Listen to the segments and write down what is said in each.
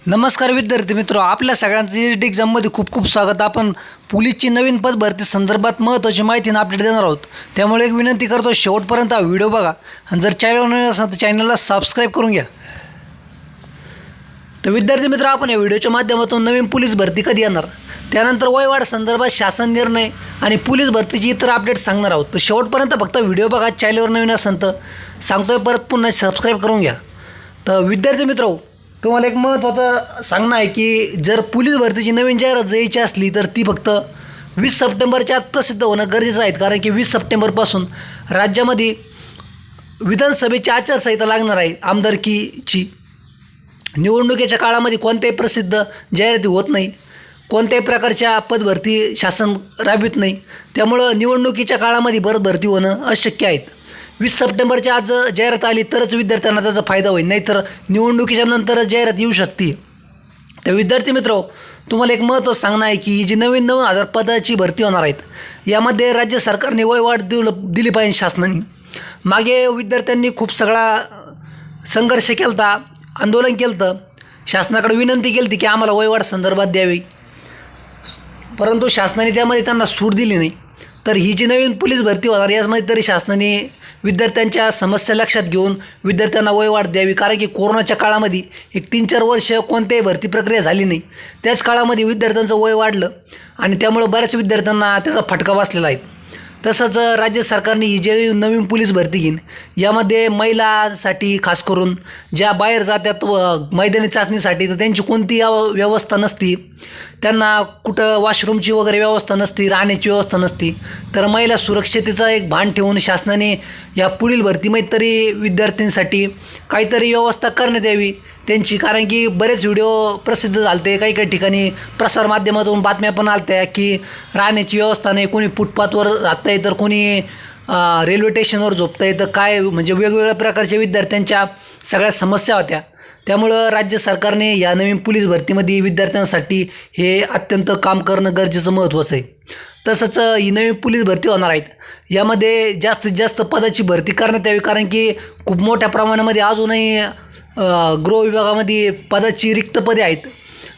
नमस्कार विद्यार्थी मित्र, आपल्या सगळ्यांचं नीट एक्झाममध्ये खूप खूप स्वागत। आपण पोलीसची नवीन पद भरती संदर्भात महत्त्वाची माहिती आणि अपडेट देणार आहोत। त्यामुळे एक विनंती करतो, शेवटपर्यंत हा व्हिडिओ बघा आणि जर चॅनल नवीन असेल तर चॅनलला सबस्क्राईब करून घ्या। तर विद्यार्थी मित्र, आपण या व्हिडिओच्या माध्यमातून नवीन पोलीस भरती कधी येणार, त्यानंतर वयवाढ संदर्भात शासन निर्णय आणि पोलीस भरतीची इतर अपडेट सांगणार आहोत। तर शेवटपर्यंत फक्त व्हिडिओ बघा। चॅनलवर नवीन असेल तर सांगतोय परत पुन्हा सबस्क्राईब करून घ्या। तर विद्यार्थी मित्र, तुम्हाला एक महत्त्वाचं सांगणं आहे की जर पोलीस भरतीची नवीन जाहिरात यायची असली तर ती फक्त 20 सप्टेंबरच्या आत प्रसिद्ध होणं गरजेचं आहे। कारण की 20 सप्टेंबरपासून राज्यामध्ये विधानसभेची आचारसंहिता लागणार आहे। आमदारकीची निवडणुकीच्या काळामध्ये कोणत्याही प्रसिद्ध जाहिराती होत नाही, कोणत्याही प्रकारच्या पदभरती शासन राबवित नाही। त्यामुळं निवडणुकीच्या काळामध्ये भरती होणं अशक्य आहे। 20 सप्टेंबरच्या आज जाहिरात आली तरच विद्यार्थ्यांना त्याचा फायदा होईल, नाहीतर निवडणुकीच्या नंतरच जाहिरात येऊ शकते। तर विद्यार्थी मित्र, तुम्हाला एक महत्त्वाचं सांगणं आहे की ही जी नवीन 9,000 पदाची भरती होणार आहेत, यामध्ये राज्य सरकारने वयवाढ दिली पाहिजे शासनाने। मागे विद्यार्थ्यांनी खूप सगळा संघर्ष केला होता, आंदोलन केलं होतं, शासनाकडे विनंती केली होती की आम्हाला वयवाढ संदर्भात द्यावी, परंतु शासनाने त्यामध्ये त्यांना सूट दिली नाही। तर ही जी नवीन पोलीस भरती होणार यामध्ये तरी शासनाने विद्यार्थ्यांच्या समस्या लक्षात घेऊन विद्यार्थ्यांना वयवाढ द्यावी। कारण की कोरोनाच्या काळामध्ये एक 3-4 वर्ष कोणत्याही भरती प्रक्रिया झाली नाही, त्याच काळामध्ये विद्यार्थ्यांचं वय वाढलं आणि त्यामुळं बऱ्याच विद्यार्थ्यांना त्याचा फटका बसलेला आहे। तसंच राज्य सरकारने ही जे नवीन पोलीस भरती घेईन यामध्ये महिलांसाठी खास करून ज्या बाहेर जातात मैदानी चाचणीसाठी, तर त्यांची कोणती व्यवस्था नसती, त्यांना कुठं वॉशरूमची वगैरे व्यवस्था नसती, राहण्याची व्यवस्था नसती। तर महिला सुरक्षतेचा एक भान ठेवून शासनाने या पुढील भरतीमध्ये तरी विद्यार्थ्यांसाठी काहीतरी व्यवस्था करण्यात यावी त्यांची। कारण की बरेच व्हिडिओ प्रसिद्ध झालते, काही काही ठिकाणी प्रसारमाध्यमातून बातम्या पण आलत्या की राहण्याची व्यवस्था नाही, कोणी फुटपाथवर राहतं आहे तर कोणी रेल्वे स्टेशनवर झोपतं आहे, तर काय म्हणजे वेगवेगळ्या प्रकारच्या विद्यार्थ्यांच्या सगळ्या समस्या होत्या। त्यामुळं राज्य सरकारने या नवीन पोलीस भरतीमध्ये विद्यार्थ्यांसाठी हे अत्यंत काम करणं गरजेचं महत्त्वाचं आहे। तसंच ही नवीन पोलीस भरती होणार आहेत, यामध्ये जास्तीत जास्त पदाची भरती करण्यात यावी। कारण की खूप मोठ्या प्रमाणामध्ये अजूनही गृह विभागामध्ये पदाची रिक्त पदे आहेत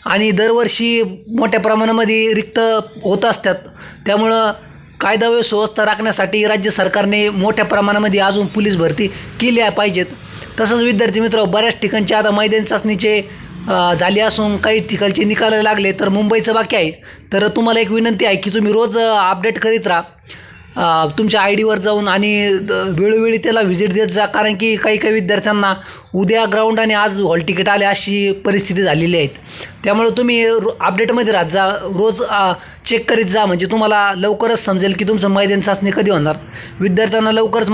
आणि दरवर्षी मोठ्या प्रमाणामध्ये रिक्त होत असतात। त्यामुळं कायदा व सुव्यवस्था राखण्यासाठी राज्य सरकारने मोठ्या प्रमाणामध्ये अजून पोलीस भरती केली पाहिजेत। तसंच विद्यार्थी मित्र, बऱ्याच ठिकाणचे आता मैदानी चाचणीचे झाली असून काही ठिकाणचे निकाल लागले, तर मुंबईचं बाकी आहे। तर तुम्हाला एक विनंती आहे की तुम्ही रोज अपडेट करीत राहा तुमच्या ID वर जाऊन आणि वेळोवेळी त्याला व्हिजिट देत जा। कारण की काही काही विद्यार्थ्यांना उद्या ग्राउंड आणि आज हॉल तिकीट आले अशी परिस्थिती झालेली आहे। त्यामुळे तुम्ही अपडेटमध्ये राहत जा, रोज चेक करीत जा, म्हणजे तुम्हाला लवकरच समजेल की तुमचं मैदानी चाचणी कधी होणार। विद्यार्थ्यांना लवकरच